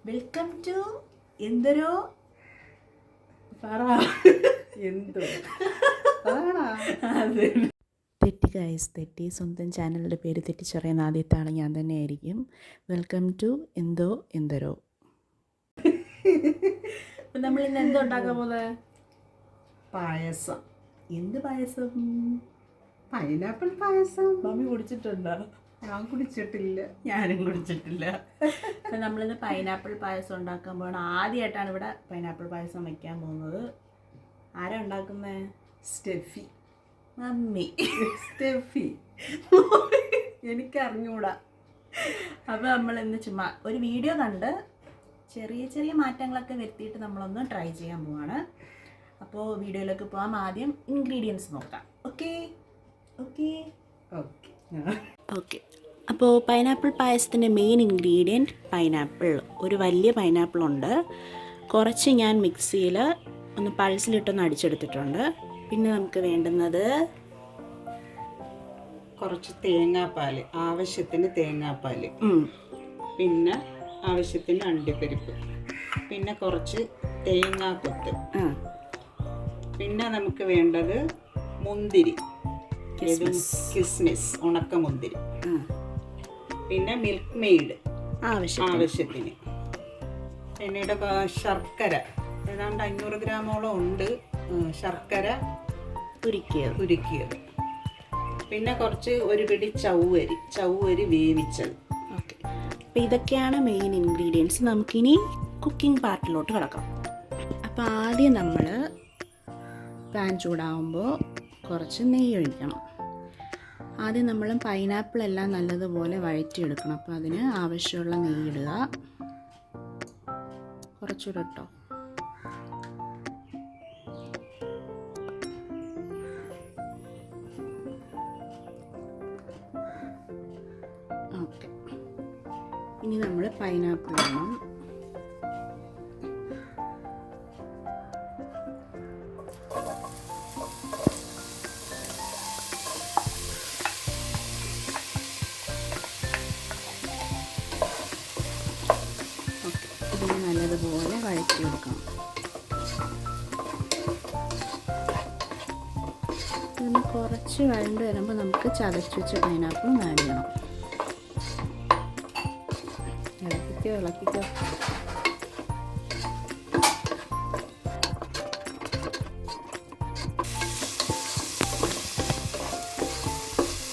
Welcome to എന്തരോ പറ എന്തോ തെറ്റി ഗൈസ്, തെറ്റി. സ്വന്തം ചാനലിൻ്റെ പേര് തെറ്റിച്ചറിയുന്ന ആദ്യത്തെ ആൾ ഞാൻ തന്നെ ആയിരിക്കും. വെൽക്കം ടു എന്തോ എന്തരോ. നമ്മൾ ഇന്ന് എന്തോ ഉണ്ടാക്കാൻ പോകുന്നത്? പായസം. എന്ത് പായസം? പൈനാപ്പിൾ പായസം. മമ്മി കുടിച്ചിട്ടുണ്ടോ? ഞാൻ കുടിച്ചിട്ടില്ല. ഞാനും കുടിച്ചിട്ടില്ല. അപ്പം നമ്മളിന്ന് പൈനാപ്പിൾ പായസം ഉണ്ടാക്കാൻ പോകണം. ആദ്യമായിട്ടാണ് ഇവിടെ പൈനാപ്പിൾ പായസം വയ്ക്കാൻ പോകുന്നത്. ആരാ ഉണ്ടാക്കുന്നത്? സ്റ്റെഫി. മമ്മി. സ്റ്റെഫി എനിക്കറിഞ്ഞൂടാ. അപ്പോൾ നമ്മളിന്ന് ചുമ്മാ ഒരു വീഡിയോ കണ്ട് ചെറിയ ചെറിയ മാറ്റങ്ങളൊക്കെ വരുത്തിയിട്ട് നമ്മളൊന്ന് ട്രൈ ചെയ്യാൻ പോവാണ്. അപ്പോൾ വീഡിയോയിലേക്ക് പോകാം. ആദ്യം ഇൻഗ്രീഡിയൻസ് നോക്കാം. ഓക്കെ ഓക്കെ ഓക്കെ ഓക്കെ അപ്പോൾ പൈനാപ്പിൾ പായസത്തിൻ്റെ മെയിൻ ഇൻഗ്രീഡിയൻറ്റ് പൈനാപ്പിൾ. ഒരു വലിയ പൈനാപ്പിൾ ഉണ്ട്. കുറച്ച് ഞാൻ മിക്സിയിൽ ഒന്ന് പൾസിലിട്ടൊന്ന് അടിച്ചെടുത്തിട്ടുണ്ട്. പിന്നെ നമുക്ക് വേണ്ടുന്നത് കുറച്ച് തേങ്ങാപ്പാൽ, ആവശ്യത്തിന് തേങ്ങാപ്പാൽ, പിന്നെ ആവശ്യത്തിന് അണ്ടിപ്പരിപ്പ്, പിന്നെ കുറച്ച് തേങ്ങാക്കൊത്ത്, പിന്നെ നമുക്ക് വേണ്ടത് മുന്തിരി, കിസ്മിസ്, ഉണക്കമുന്തിരി, പിന്നെ മിൽക്ക് മെയ്ഡ് ആവശ്യത്തിന്, പിന്നീട് ശർക്കര ഏതാണ്ട് 500 ഗ്രാമോളം ഉണ്ട്. ശർക്കര ഉരുക്കിയത്, പിന്നെ കുറച്ച് ഒരു പിടി ചവ്വരി വേവിച്ചത്. ഓക്കെ, അപ്പോൾ ഇതൊക്കെയാണ് മെയിൻ ഇൻഗ്രീഡിയൻസ്. നമുക്കിനി കുക്കിംഗ് പാർട്ടിലോട്ട് കിടക്കാം. അപ്പോൾ ആദ്യം നമ്മൾ പാൻ ചൂടാകുമ്പോൾ കുറച്ച് നെയ്യ് ഒഴിക്കണം. ആദ്യം നമ്മൾ പൈനാപ്പിൾ എല്ലാം നല്ലതുപോലെ വഴറ്റിയെടുക്കണം. അപ്പോൾ അതിന് ആവശ്യമുള്ള നെയ്യ് ഇടുക. കുറച്ചുകൂടെ ഇട്ടോ. ഓക്കെ, ഇനി നമ്മൾ പൈനാപ്പിൾ ഇടണം. ഇതിന് നല്ലതുപോലെ വഴറ്റിയെടുക്കണം. ഇതിന് കുറച്ച് വഴണ്ട് വരുമ്പോൾ നമുക്ക് ചതച്ച് വെച്ച പൈനാപ്പിളും ആഡ് ചെയ്യണം. ഇളക്കിക്കോ.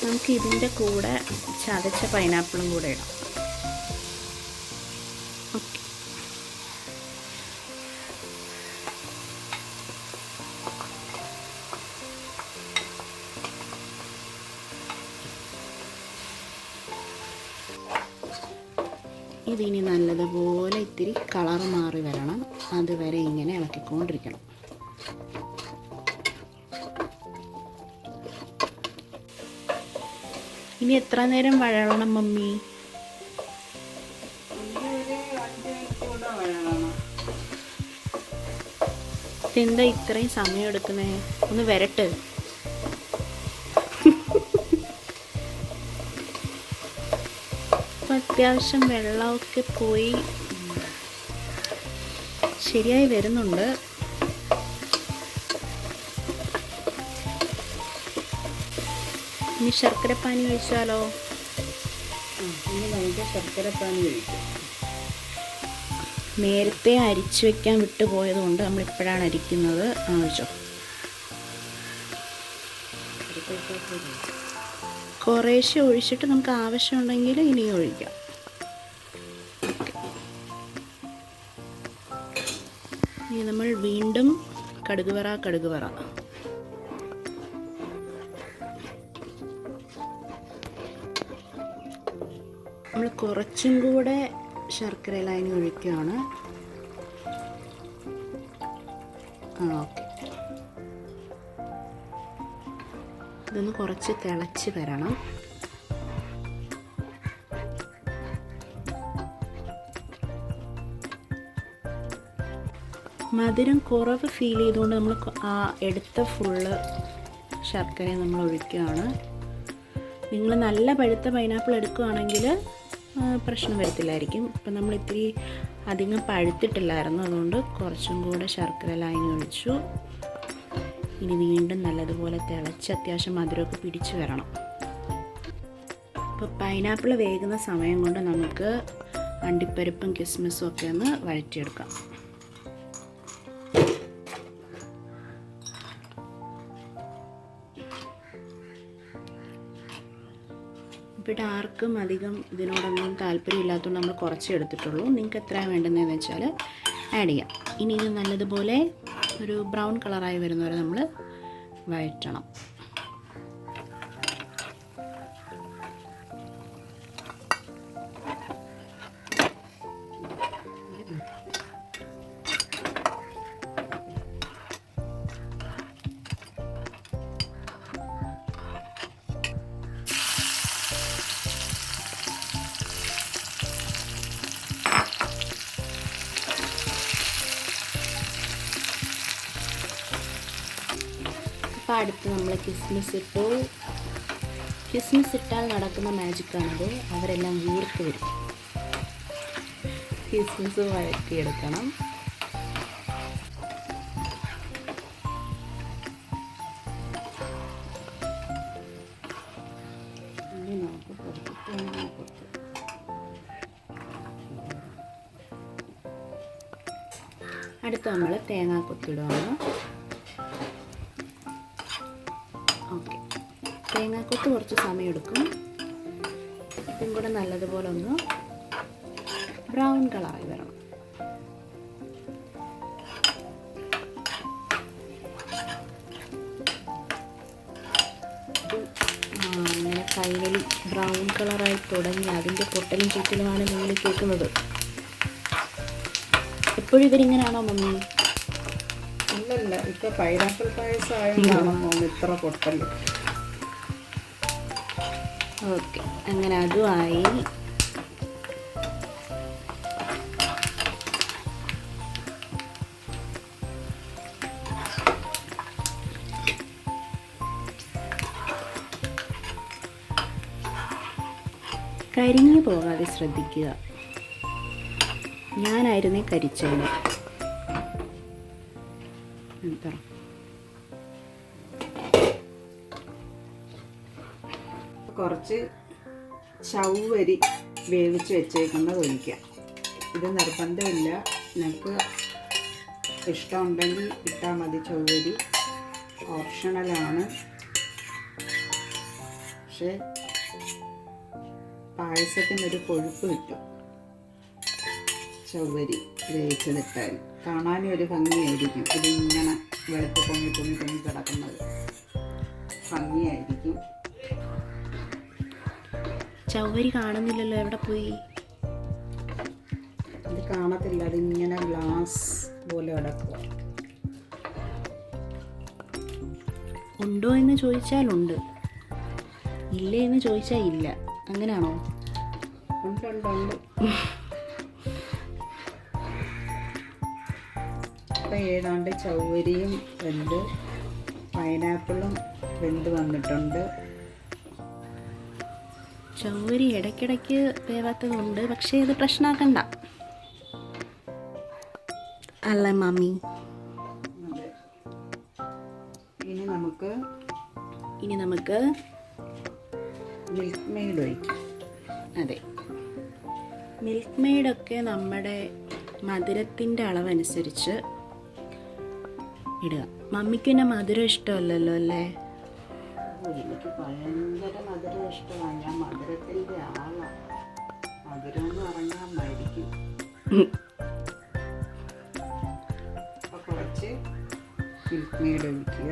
നമുക്ക് ഇതിൻ്റെ കൂടെ ചതച്ച പൈനാപ്പിളും കൂടെ ഇടാം. ഓക്കെ, ഇതിനി നല്ലതുപോലെ ഇത്തിരി കളർ മാറി വരണം. അതുവരെ ഇങ്ങനെ ഇളക്കിക്കൊണ്ടിരിക്കണം. ഇനി എത്ര നേരം വഴളണം മമ്മി? എന്താ ഇത്രയും സമയം എടുക്കുന്നേ? ഒന്ന് വരട്ടെ. അപ്പം അത്യാവശ്യം വെള്ളമൊക്കെ പോയി ശരിയായി വരുന്നുണ്ട്. ഇനി ശർക്കരപ്പാനി ഒഴിച്ചാലോ? ഇനി നമുക്ക് ശർക്കരപ്പാനി ഒഴിക്കാം. നേരത്തെ അരിച്ചു വെക്കാൻ വിട്ടുപോയത് കൊണ്ട് നമ്മളിപ്പോഴാണ് അരിക്കുന്നത്. ഒഴിച്ചോ. കുറേശ്ശെ ഒഴിച്ചിട്ട് നമുക്ക് ആവശ്യമുണ്ടെങ്കിൽ ഇനിയും ഒഴിക്കാം. ഇനി നമ്മൾ വീണ്ടും കടുക് വറ നമ്മൾ കുറച്ചും കൂടെ ശർക്കര ലൈനി ഒഴിക്കുകയാണ്. ഓക്കെ, ഇതൊന്ന് കുറച്ച് തിളച്ച് വരണം. മധുരം കുറവ് ഫീൽ ചെയ്തുകൊണ്ട് നമ്മൾ ആ എടുത്ത ഫുള്ള് ശർക്കര നമ്മൾ ഒഴിക്കുകയാണ്. നിങ്ങൾ നല്ല പഴുത്ത പൈനാപ്പിൾ എടുക്കുകയാണെങ്കിൽ പ്രശ്നം വരത്തില്ലായിരിക്കും. ഇപ്പം നമ്മൾ ഇത്തിരി അധികം പഴുത്തിട്ടില്ലായിരുന്നു, അതുകൊണ്ട് കുറച്ചും കൂടെ ശർക്കര ലായനി ഒഴിച്ചു. ഇനി വീണ്ടും നല്ലതുപോലെ തിളച്ച് അത്യാവശ്യം മധുരമൊക്കെ പിടിച്ച് വരണം. ഇപ്പോൾ പൈനാപ്പിൾ വേകുന്ന സമയം കൊണ്ട് നമുക്ക് അണ്ടിപ്പരിപ്പും കിസ്മിസും ഒക്കെ ഒന്ന് വഴറ്റിയെടുക്കാം. ഇവിടെ ആർക്കും അധികം ഇതിനോടൊന്നും താല്പര്യമില്ലാത്തതുകൊണ്ട് നമ്മൾ കുറച്ചേ എടുത്തിട്ടുള്ളൂ. നിങ്ങൾക്ക് എത്രയാണ് വേണ്ടതെന്ന് വെച്ചാൽ ആഡ് ചെയ്യാം. ഇനി ഇത് നല്ലതുപോലെ ഒരു ബ്രൗൺ കളറായി വരുന്നവരെ നമ്മൾ വഴറ്റണം. അപ്പോൾ അടുത്ത് നമ്മൾ കിസ്മിസ് ഇട്ടു. കിസ്മിസ് ഇട്ടാൽ നടക്കുന്ന മാജിക്കാണത്. അവരെല്ലാം വീർത്ത് വരും. കിസ്മിസ് വഴറ്റിയെടുക്കണം. അടുത്ത് നമ്മൾ തേങ്ങാക്കൊത്തിടുകയാണ്. ഓക്കെ, തേങ്ങാക്കൊത്ത് കുറച്ച് സമയമെടുക്കും. ഇതും കൂടെ നല്ലതുപോലെ ഒന്ന് ബ്രൗൺ കളറായി വരണം. അങ്ങനെ ഫൈനലി ബ്രൗൺ കളറായി തുടങ്ങി. അതിൻ്റെ പൊട്ടലും ചുറ്റലുമാണ് നിങ്ങൾ കേൾക്കുന്നത്. എപ്പോഴും ഇവരിങ്ങനെയാണോ മമ്മി? അല്ലല്ല, ഇപ്പൊ പൈനാപ്പിൾ പായസം ആയതാണോ ഇത്ര പൊട്ടൽ. ഓക്കെ, അങ്ങനെ അതുമായി. കരിഞ്ഞു പോകാതെ ശ്രദ്ധിക്കുക. ഞാനായിരുന്നേ കരിച്ചേനെ. കുറച്ച് ചവ്വരി വേവിച്ച് വെച്ചേക്കുന്നത് ഒഴിക്കാം. ഇത് നിർബന്ധമില്ല, നിങ്ങൾക്ക് ഇഷ്ടമുണ്ടെങ്കിൽ ഇട്ടാൽ മതി. ചവ്വരി ഓപ്ഷണലാണ്, പക്ഷേ പായസത്തിനൊരു കൊഴുപ്പ് കിട്ടും. ചവ്വരി വേവിച്ചതിട്ടാൽ കാണാനും ഒരു ഭംഗിയായിരിക്കും. ഇതിങ്ങനെ വെളുത്ത് പൊങ്ങി പൊങ്ങി പൊങ്ങി കിടക്കുന്നത് ഭംഗിയായിരിക്കും. ചവ്വരി കാണുന്നില്ലല്ലോ, എവിടെ പോയി? ഇത് കാണത്തില്ല, അതിങ്ങനെ ഗ്ലാസ് പോലെ കിടക്കുക. ഉണ്ടോ എന്ന് ചോദിച്ചാൽ ഉണ്ട്, ഇല്ലേ എന്ന് ചോദിച്ചാൽ ഇല്ല. അങ്ങനെയാണോ? ഉണ്ട്. ഇപ്പം ഏതാണ്ട് ചവ്വരിയും വെന്ത് പൈനാപ്പിളും വെന്ത് വന്നിട്ടുണ്ട്. ചവ്വരി ഇടയ്ക്കിടയ്ക്ക് വേവാത്തതുണ്ട്, പക്ഷേ ഇത് പ്രശ്നമാക്കണ്ട അല്ലേ മമ്മി? അതെ. ഇനി നമുക്ക് മിൽക്ക് മെയ്ഡ് ഒഴിക്കാം. അതെ, മിൽക്ക് മെയ്ഡൊക്കെ നമ്മുടെ മധുരത്തിൻ്റെ അളവനുസരിച്ച് ഇടുക. മമ്മിക്ക് പിന്നെ മധുരം ഇഷ്ടമല്ലല്ലോ അല്ലേ? എനിക്ക് ഭയങ്കര മധുരം ഇഷ്ടമാണ്. ഞാൻ മധുരത്തിൻ്റെ ആളാണ്. മധുരം എന്ന് പറഞ്ഞാൽ മരിക്കും. അപ്പോൾ കുറച്ച് മിൽക്ക് മെയ്ഡ് ഒഴിക്കുക.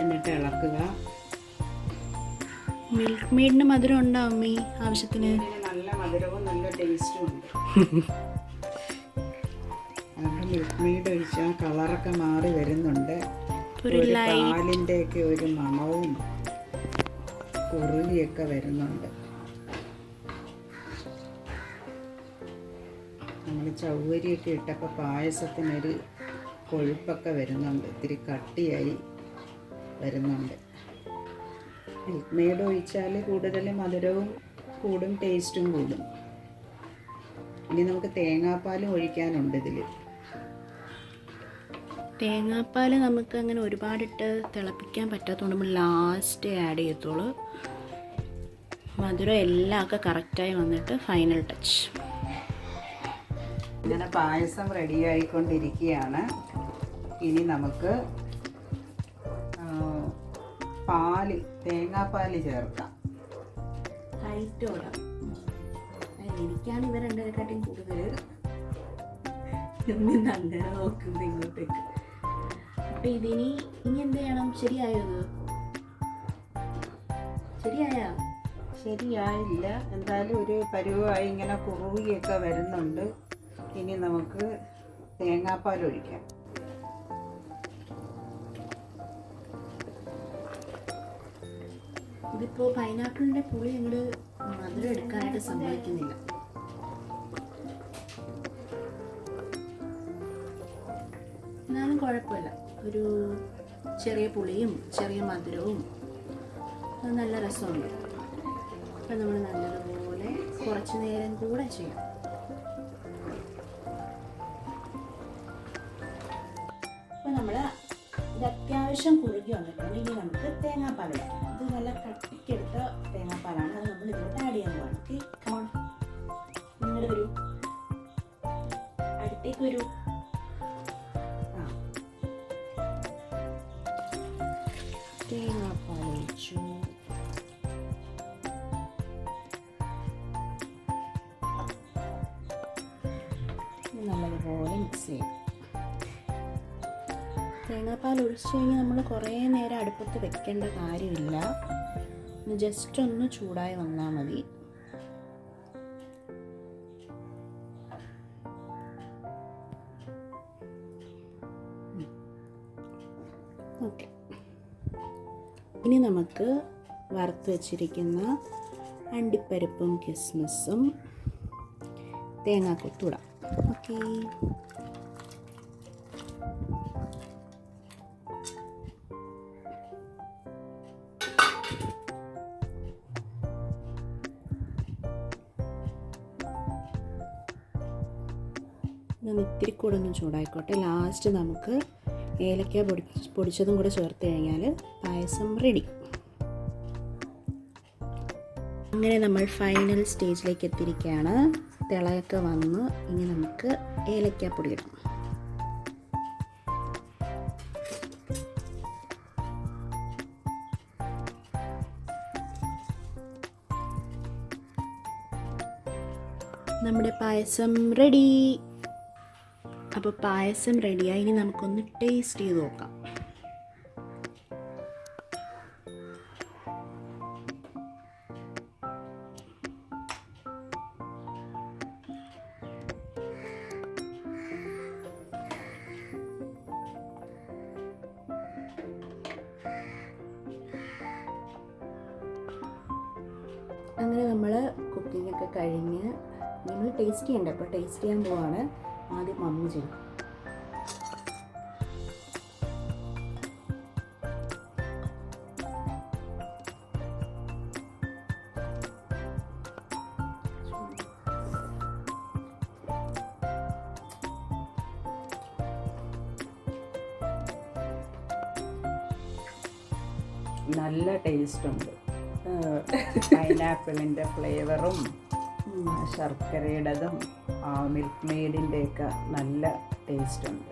എന്നിട്ട് ഇളക്കുക. മിൽക്ക് മെയ്ഡിന് മധുരം ഉണ്ടോ അമ്മി? ആവശ്യത്തിന്. നല്ല മധുരവും നല്ല ടേസ്റ്റും ഉണ്ട്. അതുകൊണ്ട് മിൽക്ക് മെയ്ഡ് ഒഴിച്ചാൽ കളറൊക്കെ മാറി വരുന്നുണ്ട്. പാലിൻ്റെ ഒക്കെ ഒരു മണവും കുറുകിയൊക്കെ വരുന്നുണ്ട്. നമ്മൾ ചവ്വരിയൊക്കെ ഇട്ടപ്പോൾ പായസത്തിനൊരു കൊഴുപ്പൊക്കെ വരുന്നുണ്ട്, ഇത്തിരി കട്ടിയായി വരുന്നുണ്ട്. മിൽക്ക് മെയ്ഡ് ഒഴിച്ചാൽ കൂടുതൽ മധുരവും കൂടും, ടേസ്റ്റും കൂടും. ഇനി നമുക്ക് തേങ്ങാപ്പാലും ഒഴിക്കാനുണ്ട് ഇതിൽ. തേങ്ങാപ്പാൽ നമുക്ക് അങ്ങനെ ഒരുപാടിട്ട് തിളപ്പിക്കാൻ പറ്റാത്തതുകൊണ്ട് നമ്മൾ ലാസ്റ്റ് ആഡ് ചെയ്യത്തുള്ളൂ. മധുരം എല്ലാം ഒക്കെ കറക്റ്റായി വന്നിട്ട് ഫൈനൽ ടച്ച്. ഇങ്ങനെ പായസം റെഡിയായിക്കൊണ്ടിരിക്കുകയാണ്. ഇനി നമുക്ക് തേങ്ങാപ്പാൽ ചേർക്കാം. ഹൈറ്റോടെ എനിക്കാണ് ഇവ രണ്ടരക്കാട്ടിയും കൂടുതൽ അങ്ങനെ നോക്കുന്നത് ഇങ്ങോട്ടേക്ക്. അപ്പം ഇനി എന്ത് ചെയ്യണം? ശരിയായോ? ശരിയായില്ല, എന്തായാലും ഒരു പരുവായി ഇങ്ങനെ കുറുകിയൊക്കെ വരുന്നുണ്ട്. ഇനി നമുക്ക് തേങ്ങാപ്പാൽ ഒഴിക്കാം. ഇതിപ്പോൾ പൈനാപ്പിളിൻ്റെ പുളി ഞങ്ങൾ മധുരം എടുക്കാനായിട്ട് സമ്മതിക്കുന്നില്ല. എന്നാലും കുഴപ്പമില്ല, ഒരു ചെറിയ പുളിയും ചെറിയ മധുരവും അത് നല്ല രസമുണ്ട്. അപ്പം നമ്മൾ നല്ലതുപോലെ കുറച്ച് നേരം കൂടെ ചെയ്യാം. അപ്പം നമ്മൾ ഇത് അത്യാവശ്യം കുറുകി വന്നിട്ടുണ്ട്. ഇനി നമുക്ക് തേങ്ങാപ്പാൽ ഒഴിക്കാം. ഇത് നല്ല കട്ടിക്കെടുത്ത തേങ്ങാപ്പാലാണ്, അത് നമ്മൾ ഇതിലോട്ട് ആഡ് ചെയ്യാൻ പോവാണ്. ഓക്കെ, കമോൺ, നിങ്ങൾ വരൂ, അടുത്തേക്ക് വരൂ. തേങ്ങാപ്പാൽ ഒഴിച്ചു. നല്ലതുപോലെ മിക്സ് ചെയ്യും. തേങ്ങാപ്പാൽ ഒഴിച്ച് കഴിഞ്ഞാൽ നമ്മൾ കുറേ നേരം അടുപ്പത്ത് വെക്കേണ്ട കാര്യമില്ല. ജസ്റ്റ് ഒന്ന് ചൂടായി വന്നാൽ മതി. ഓക്കെ, ഇനി നമുക്ക് വറുത്ത് വെച്ചിരിക്കുന്ന അണ്ടിപ്പരിപ്പും കിസ്മിസും തേങ്ങാക്കൊത്തൂടാം. ഓക്കെ, ഇതൊന്ന് ഇത്തിരി കൂടെ ഒന്ന് ചൂടായിക്കോട്ടെ. ലാസ്റ്റ് നമുക്ക് ഏലക്ക പൊടിച്ചതും കൂടെ ചേർത്ത് കഴിഞ്ഞാൽ പായസം റെഡി. അങ്ങനെ നമ്മൾ ഫൈനൽ സ്റ്റേജിലേക്ക് എത്തിയിരിക്കുകയാണ്. തിളയൊക്കെ വന്ന് ഇനി നമുക്ക് ഏലക്കാപ്പൊടി ഇടാം. നമ്മുടെ പായസം റെഡി. അപ്പോൾ പായസം റെഡിയായി. ഇനി നമുക്കൊന്ന് ടേസ്റ്റ് ചെയ്ത് നോക്കാം. അങ്ങനെ നമ്മൾ കുക്കിങ്ങൊക്കെ കഴിഞ്ഞ് നമ്മൾ ടേസ്റ്റ് ചെയ്യണ്ട. അപ്പോൾ ടേസ്റ്റ് ചെയ്യാൻ പോവാണ്. ആദ്യം മമ്മി ചെയ്യും. നല്ല ടേസ്റ്റ് ഉണ്ട്. പൈനാപ്പിളിൻ്റെ ഫ്ലേവറും ശർക്കരയുടേതും മിൽക്ക് മെയ്ഡിൻ്റെയൊക്കെ നല്ല ടേസ്റ്റ് ഉണ്ട്.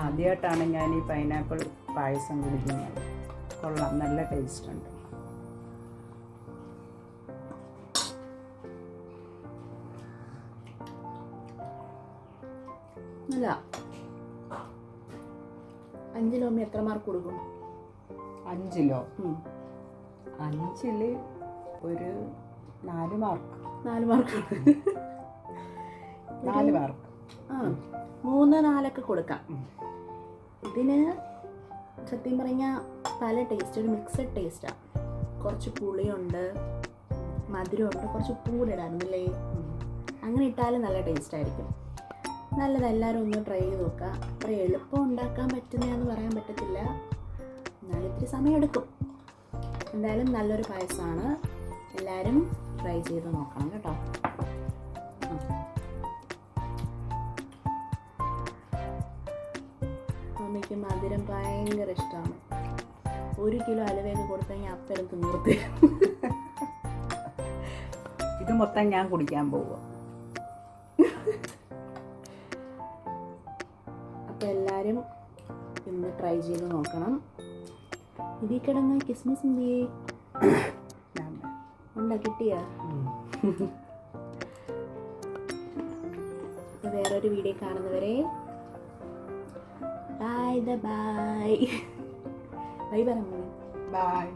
ആദ്യമായിട്ടാണ് ഞാൻ ഈ പൈനാപ്പിൾ പായസം കുടിക്കുന്നത്. കൊള്ളാം, നല്ല ടേസ്റ്റ് ഉണ്ട്. അല്ല, 5 കിലോ എത്ര മാർക്ക് കൊടുക്കും? 5 കിലോ 5ൽ ഒരു 4 മാർക്ക്. 4 മാർക്ക്. 4 മാർക്ക്. 3, 4 കൊടുക്കാം. ഇതിന് സത്യം പറഞ്ഞാൽ പല ടേസ്റ്റ്, ഒരു മിക്സഡ് ടേസ്റ്റാണ്. കുറച്ച് പുളിയുണ്ട്, മധുരമുണ്ട്, കുറച്ച് ഉപ്പും കൂടെ ഇടാറുണ്ടല്ലേ. അങ്ങനെ ഇട്ടാലും നല്ല ടേസ്റ്റ് ആയിരിക്കും. നല്ലത്. എല്ലാവരും ഒന്ന് ട്രൈ ചെയ്ത് നോക്കുക. അത്ര എളുപ്പം ഉണ്ടാക്കാൻ പറ്റുന്നതെന്ന് പറയാൻ പറ്റത്തില്ല, എന്നാലും ഇത്തിരി സമയമെടുക്കും. എന്തായാലും നല്ലൊരു പായസമാണ്, എല്ലാവരും ട്രൈ ചെയ്ത് നോക്കണം കേട്ടോ. മമ്മിക്ക് മധുരം ഭയങ്കര ഇഷ്ടമാണ്. 1 കിലോ അലുവയൊക്കെ കൊടുത്തു കഴിഞ്ഞാൽ അപ്പരം തിന്നിർത്തി. ഇത് മൊത്തം ഞാൻ കുടിക്കാൻ പോവുക. അപ്പോൾ എല്ലാവരും ഇന്ന് ട്രൈ ചെയ്ത് നോക്കണം. ഇതിൽ കിടന്ന് കിസ്മിസ് എന്തിയേ ഉണ്ടാ കിട്ടിയ. അപ്പോൾ വേറൊരു വീഡിയോ കാണുന്നവരെ ബൈ ബൈ. ബൈ പറഞ്ഞു. ബൈ.